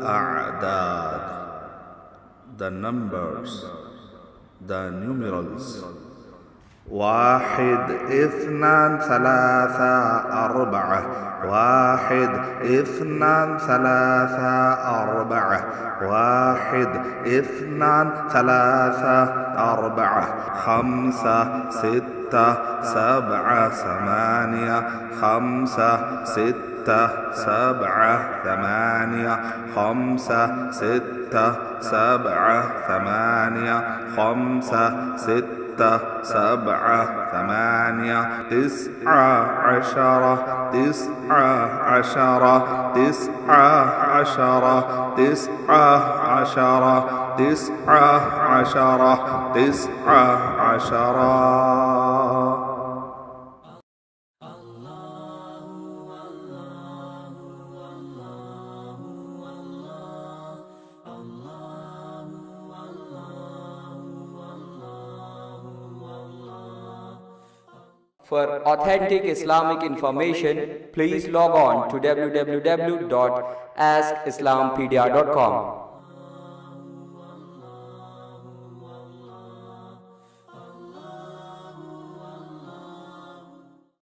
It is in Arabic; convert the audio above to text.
A'dad, the numbers, the numerals. واحد اثنان ثلاثة أربعة. واحد اثنان ثلاثة أربعة. واحد اثنان ثلاثة أربعة. خمسة ستة سبعة ثمانية. خمسة ستة سبعة ثمانية. خمسة ستة سبعة ثمانية. خمسة ستة سبعة ثمانية. تسعة عشرة. تسعة عشرة. تسعة عشرة. تسعة عشرة. تسعة عشرة. تسعة عشرة. For authentic Islamic information, please log on to www.askislampedia.com.